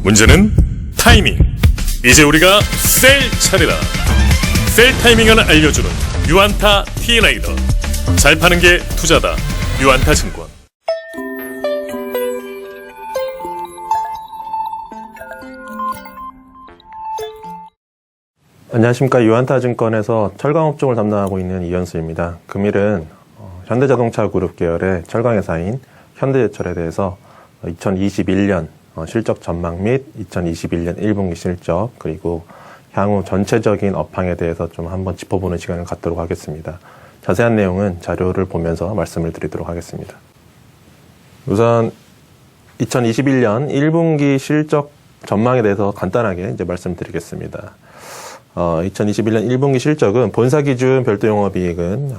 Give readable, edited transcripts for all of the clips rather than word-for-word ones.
문제는 타이밍. 이제 우리가 셀 차례다. 셀 타이밍을 알려주는 유안타 T레이더. 잘 파는 게 투자다. 유안타 증권. 안녕하십니까. 유안타증권에서 철강업종을 담당하고 있는 이현수입니다. 금일은 현대자동차 그룹 계열의 철강회사인 현대제철에 대해서 2021년 실적 전망 및 2021년 1분기 실적, 그리고 향후 전체적인 업황에 대해서 좀 한번 짚어보는 시간을 갖도록 하겠습니다. 자세한 내용은 자료를 보면서 말씀을 드리도록 하겠습니다. 우선 2021년 1분기 실적 전망에 대해서 간단하게 이제 말씀드리겠습니다. 2021년 1분기 실적은 본사 기준 별도 영업이익은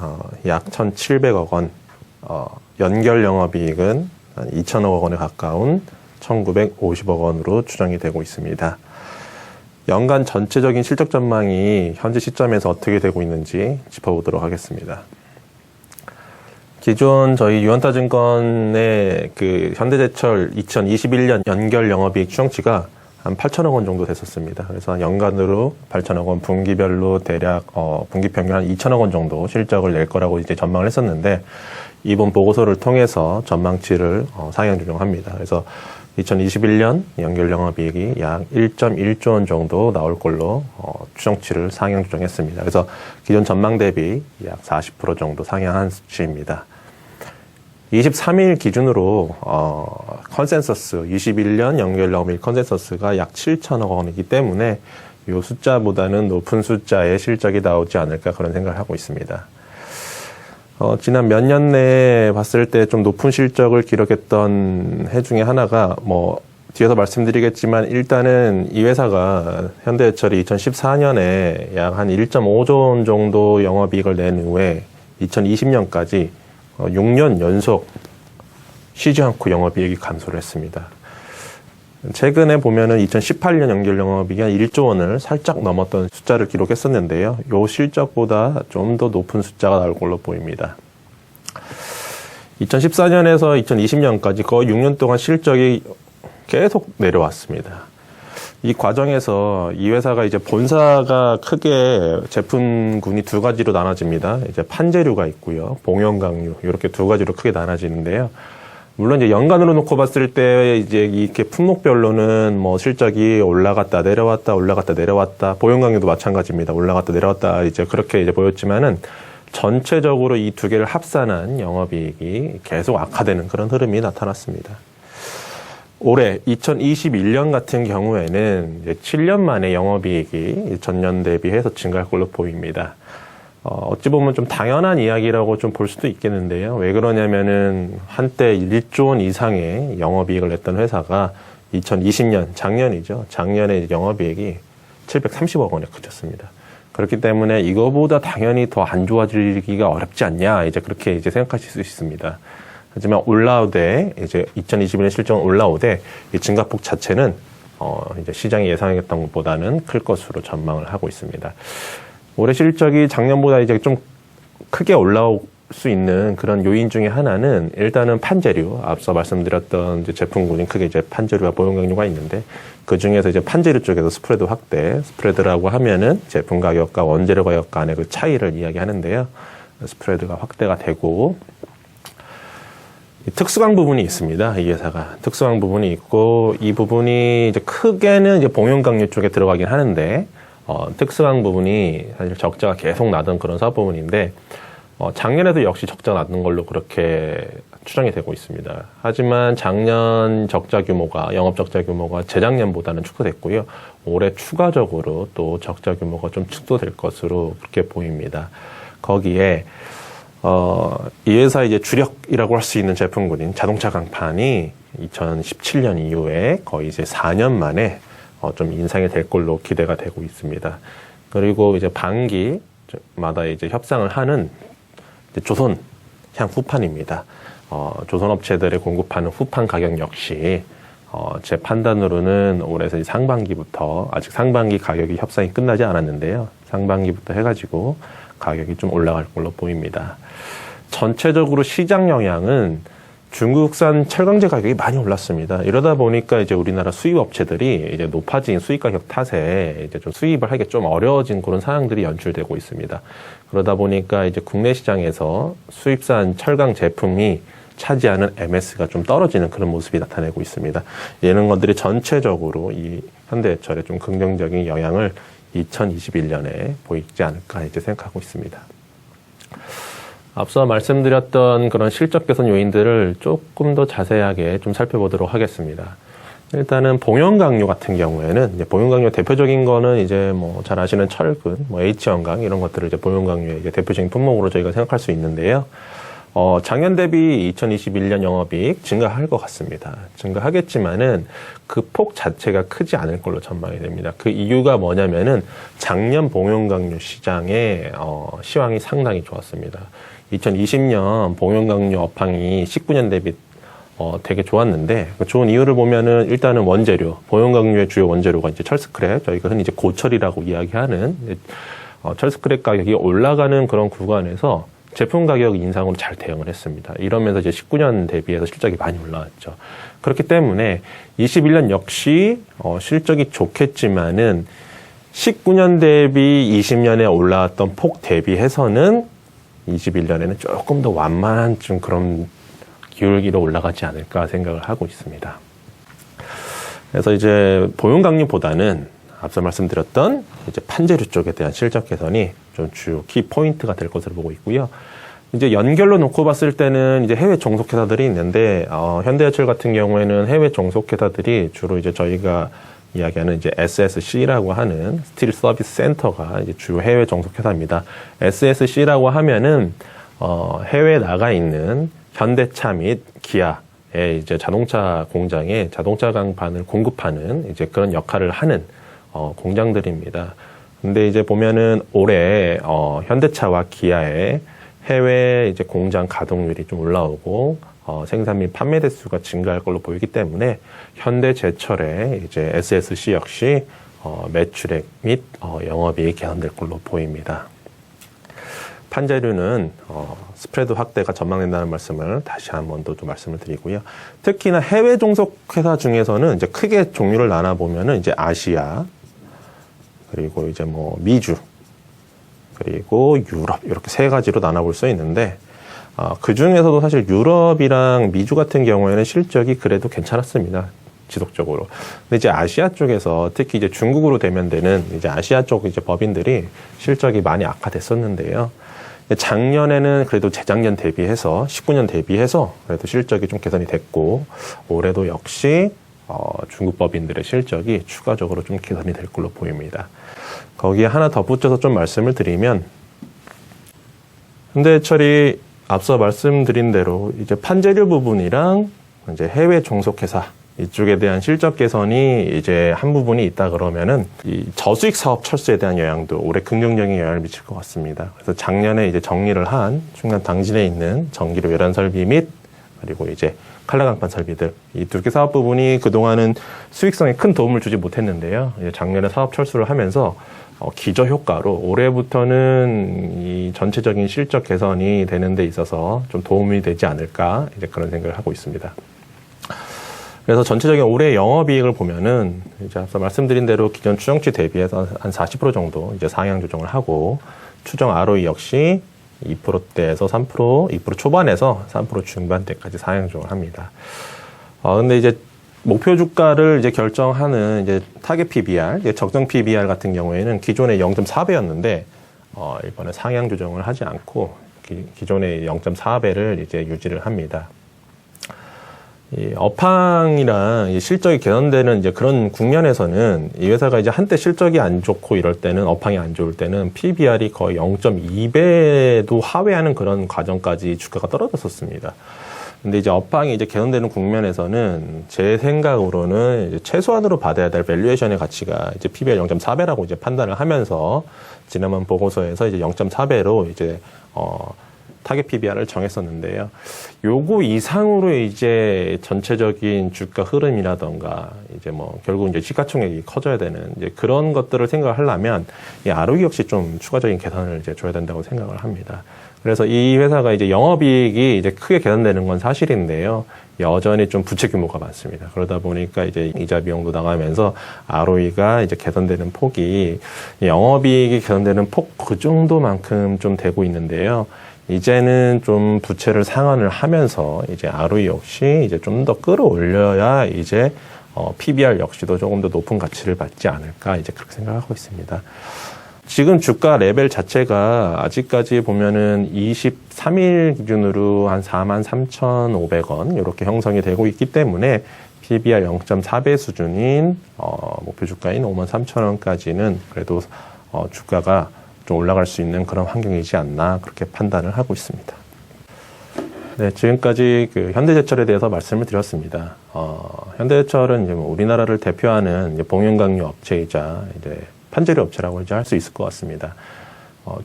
약 1,700억 원, 연결 영업이익은 한 2,000억 원에 가까운 1,950억 원으로 추정이 되고 있습니다. 연간 전체적인 실적 전망이 현재 시점에서 어떻게 되고 있는지 짚어보도록 하겠습니다. 기존 저희 유안타증권의 그 현대제철 2021년 연결 영업이익 추정치가 한 8천억 원 정도 됐었습니다. 그래서 연간으로 8천억 원, 분기별로 대략 분기 평균 한 2천억 원 정도 실적을 낼 거라고 이제 전망을 했었는데, 이번 보고서를 통해서 전망치를 상향 조정합니다. 그래서 2021년 연결 영업이익이 약 1.1조 원 정도 나올 걸로 추정치를 상향 조정했습니다. 그래서 기존 전망 대비 약 40% 정도 상향한 수치입니다. 23일 기준으로 컨센서스 21년 연결 영업이익 컨센서스가 약 7천억 원이기 때문에 이 숫자보다는 높은 숫자의 실적이 나오지 않을까, 그런 생각을 하고 있습니다. 지난 몇 년 내에 봤을 때 좀 높은 실적을 기록했던 해 중에 하나가 뒤에서 말씀드리겠지만, 일단은 이 회사가 현대제철이 2014년에 약 한 1.5조 원 정도 영업이익을 낸 후에 2020년까지 6년 연속 쉬지 않고 영업이익이 감소를 했습니다. 최근에 보면은 2018년 연결 영업이익이 한 1조 원을 살짝 넘었던 숫자를 기록했었는데요. 이 실적보다 좀 더 높은 숫자가 나올 걸로 보입니다. 2014년에서 2020년까지 거의 6년 동안 실적이 계속 내려왔습니다. 이 과정에서 이 회사가 이제 본사가 크게 제품군이 두 가지로 나눠집니다. 이제 판재류가 있고요, 봉연강류, 이렇게 두 가지로 크게 나눠지는데요. 물론 이제 연간으로 놓고 봤을 때 이제 이렇게 품목별로는 실적이 올라갔다 내려왔다 올라갔다 내려왔다, 봉연강류도 마찬가지입니다. 올라갔다 내려왔다 이제 그렇게 이제 보였지만은, 전체적으로 이 두 개를 합산한 영업이익이 계속 악화되는 그런 흐름이 나타났습니다. 올해 2021년 같은 경우에는 이제 7년 만에 영업이익이 전년 대비해서 증가할 걸로 보입니다. 어찌 보면 좀 당연한 이야기라고 좀 볼 수도 있겠는데요. 왜 그러냐면은 한때 1조 원 이상의 영업이익을 냈던 회사가 2020년, 작년이죠. 작년에 영업이익이 730억 원에 그쳤습니다. 그렇기 때문에 이거보다 당연히 더 안 좋아지기가 어렵지 않냐, 이제 그렇게 이제 생각하실 수 있습니다. 하지만 올라오되, 이제 2021년 실적은 올라오되, 이 증가폭 자체는 이제 시장이 예상했던 것보다는 클 것으로 전망을 하고 있습니다. 올해 실적이 작년보다 이제 좀 크게 올라올 수 있는 그런 요인 중에 하나는, 일단은 판재류, 앞서 말씀드렸던 이제 제품군이 크게 이제 판재류와 봉연강류가 있는데, 그 중에서 이제 판재류 쪽에서 스프레드 확대, 스프레드라고 하면은 제품 가격과 원재료 가격 간의 그 차이를 이야기하는데요. 스프레드가 확대가 되고, 특수강 부분이 있습니다. 이 회사가 특수강 부분이 있고, 이 부분이 이제 크게는 이제 봉연강류 쪽에 들어가긴 하는데, 특수강 부분이 사실 적자가 계속 나던 그런 사업 부분인데, 작년에도 역시 적자가 났는 걸로 그렇게 추정이 되고 있습니다. 하지만 작년 적자 규모가, 영업 적자 규모가 재작년보다는 축소됐고요. 올해 추가적으로 또 적자 규모가 좀 축소될 것으로 그렇게 보입니다. 거기에 이 회사 이제 주력이라고 할 수 있는 제품군인 자동차 강판이 2017년 이후에 거의 이제 4년 만에 좀 인상이 될 걸로 기대가 되고 있습니다. 그리고 이제 반기마다 이제 협상을 하는 이제 조선향 후판입니다. 조선업체들에 공급하는 후판 가격 역시 제 판단으로는 올해서 상반기부터, 아직 상반기 가격이 협상이 끝나지 않았는데요. 상반기부터 해가지고 가격이 좀 올라갈 걸로 보입니다. 전체적으로 시장 영향은 중국산 철강제 가격이 많이 올랐습니다. 이러다 보니까 이제 우리나라 수입 업체들이 이제 높아진 수입 가격 탓에 이제 좀 수입을 하기 좀 어려워진 그런 상황들이 연출되고 있습니다. 그러다 보니까 이제 국내 시장에서 수입산 철강 제품이 차지하는 MS가 좀 떨어지는 그런 모습이 나타내고 있습니다. 이런 것들이 전체적으로 이 현대해철에 좀 긍정적인 영향을 2021년에 보이지 않을까 이제 생각하고 있습니다. 앞서 말씀드렸던 그런 실적 개선 요인들을 조금 더 자세하게 좀 살펴보도록 하겠습니다. 일단은 봉연강유 같은 경우에는 이제 봉연강유 대표적인 거는 이제 뭐 잘 아시는 철근, 뭐 H연강 이런 것들을 이제 봉연강유의 이제 대표적인 품목으로 저희가 생각할 수 있는데요. 작년 대비 2021년 영업이익 증가할 것 같습니다. 증가하겠지만은 그 폭 자체가 크지 않을 걸로 전망이 됩니다. 그 이유가 뭐냐면은 작년 봉연강유 시장의 시황이 상당히 좋았습니다. 2020년 봉연강유 업황이 19년 대비 되게 좋았는데 그 좋은 이유를 보면은 일단은 원재료, 봉연강유의 주요 원재료가 이제 철스크랩, 저희가 흔히 이제 고철이라고 이야기하는 철스크랩 가격이 올라가는 그런 구간에서 제품 가격 인상으로 잘 대응을 했습니다. 이러면서 이제 19년 대비해서 실적이 많이 올라왔죠. 그렇기 때문에 21년 역시 실적이 좋겠지만은 19년 대비 20년에 올라왔던 폭 대비해서는 21년에는 조금 더 완만한 좀 그런 기울기로 올라가지 않을까 생각을 하고 있습니다. 그래서 이제 봉연강유보다는 앞서 말씀드렸던 이제 판재료 쪽에 대한 실적 개선이 좀 주요 키 포인트가 될 것으로 보고 있고요. 이제 연결로 놓고 봤을 때는 이제 해외 종속회사들이 있는데 현대해철 같은 경우에는 해외 종속회사들이 주로 이제 저희가 이야기하는 이제 SSC라고 하는 스틸 서비스 센터가 이제 주요 해외 종속회사입니다. SSC라고 하면은 해외에 나가 있는 현대차 및 기아의 이제 자동차 공장에 자동차 강판을 공급하는 이제 그런 역할을 하는 공장들입니다. 근데 이제 보면은 올해 현대차와 기아의 해외 이제 공장 가동률이 좀 올라오고 생산 및 판매 대수가 증가할 걸로 보이기 때문에 현대제철의 이제 SSC 역시 매출액 및 영업이익이 개선될 걸로 보입니다. 판재료는 스프레드 확대가 전망된다는 말씀을 다시 한 번 더 좀 말씀을 드리고요. 특히나 해외 종속회사 중에서는 이제 크게 종류를 나눠 보면은 이제 아시아, 그리고 이제 뭐 미주, 그리고 유럽 이렇게 세 가지로 나눠볼 수 있는데 그 중에서도 사실 유럽이랑 미주 같은 경우에는 실적이 그래도 괜찮았습니다. 지속적으로. 근데 이제 아시아 쪽에서 특히 이제 중국으로 대면되는 이제 아시아 쪽 이제 법인들이 실적이 많이 악화됐었는데요. 작년에는 그래도 재작년 대비해서 19년 대비해서 그래도 실적이 좀 개선이 됐고 올해도 역시 중국 법인들의 실적이 추가적으로 좀 개선이 될 걸로 보입니다. 거기에 하나 덧붙여서 좀 말씀을 드리면 현대해철이 앞서 말씀드린 대로 이제 판재료 부분이랑 이제 해외 종속회사 이쪽에 대한 실적 개선이 이제 한 부분이 있다 그러면은 이 저수익 사업 철수에 대한 영향도 올해 긍정적인 영향을 미칠 것 같습니다. 그래서 작년에 이제 정리를 한 충남 당진에 있는 전기료 열환 설비 및 그리고 이제 칼라 강판 설비들 이 두 개 사업 부분이 그동안은 수익성에 큰 도움을 주지 못했는데요. 이제 작년에 사업 철수를 하면서 기저 효과로 올해부터는 이 전체적인 실적 개선이 되는 데 있어서 좀 도움이 되지 않을까 이제 그런 생각을 하고 있습니다. 그래서 전체적인 올해 영업이익을 보면은 이제 앞서 말씀드린 대로 기존 추정치 대비해서 한 40% 정도 이제 상향 조정을 하고 추정 ROE 역시 2%대에서 3%, 2% 초반에서 3% 중반대까지 상향 조정을 합니다. 근데 이제 목표 주가를 이제 결정하는 이제 타겟 PBR, 이제 적정 PBR 같은 경우에는 기존에 0.4배였는데 이번에 상향 조정을 하지 않고 기존의 0.4배를 이제 유지를 합니다. 이 업황이랑 이 실적이 개선되는 이제 그런 국면에서는 이 회사가 이제 한때 실적이 안 좋고 이럴 때는 업황이 안 좋을 때는 PBR이 거의 0.2배도 하회하는 그런 과정까지 주가가 떨어졌었습니다. 근데 이제 업황이 이제 개선되는 국면에서는 제 생각으로는 이제 최소한으로 받아야 될 밸류에이션의 가치가 이제 PBR 0.4배라고 이제 판단을 하면서 지난번 보고서에서 이제 0.4배로 이제 타겟 PBR을 정했었는데요. 요거 이상으로 이제 전체적인 주가 흐름이라던가 이제 뭐 결국 이제 시가총액이 커져야 되는 이제 그런 것들을 생각을 하려면 이 ROE 역시 좀 추가적인 개선을 이제 줘야 된다고 생각을 합니다. 그래서 이 회사가 이제 영업이익이 이제 크게 개선되는 건 사실인데요. 여전히 좀 부채 규모가 많습니다. 그러다 보니까 이제 이자 비용도 나가면서 ROE가 이제 개선되는 폭이 영업이익이 개선되는 폭 그 정도만큼 좀 되고 있는데요. 이제는 좀 부채를 상환을 하면서 이제 ROE 역시 이제 좀 더 끌어올려야 이제 PBR 역시도 조금 더 높은 가치를 받지 않을까 이제 그렇게 생각하고 있습니다. 지금 주가 레벨 자체가 아직까지 보면은 23일 기준으로 한 43,500원 이렇게 형성이 되고 있기 때문에 PBR 0.4배 수준인 목표 주가인 53,000원까지는 그래도 주가가 좀 올라갈 수 있는 그런 환경이지 않나 그렇게 판단을 하고 있습니다. 네, 지금까지 그 현대제철에 대해서 말씀을 드렸습니다. 현대제철은 이제 뭐 우리나라를 대표하는 이제 봉연강류 업체이자 이제 판재료 업체라고 이제 할 수 있을 것 같습니다.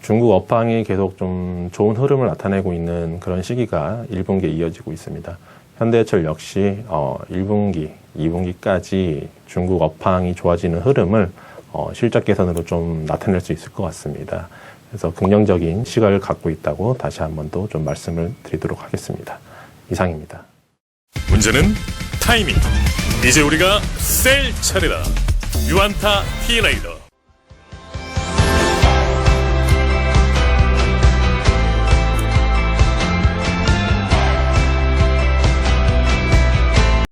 중국 업황이 계속 좀 좋은 흐름을 나타내고 있는 그런 시기가 1분기에 이어지고 있습니다. 현대제철 역시 1분기, 2분기까지 중국 업황이 좋아지는 흐름을 실적 개선으로 좀 나타낼 수 있을 것 같습니다. 그래서 긍정적인 시각을 갖고 있다고 다시 한 번 더 좀 말씀을 드리도록 하겠습니다. 이상입니다. 문제는 타이밍. 이제 우리가 셀 차례다. 유안타 T레이더.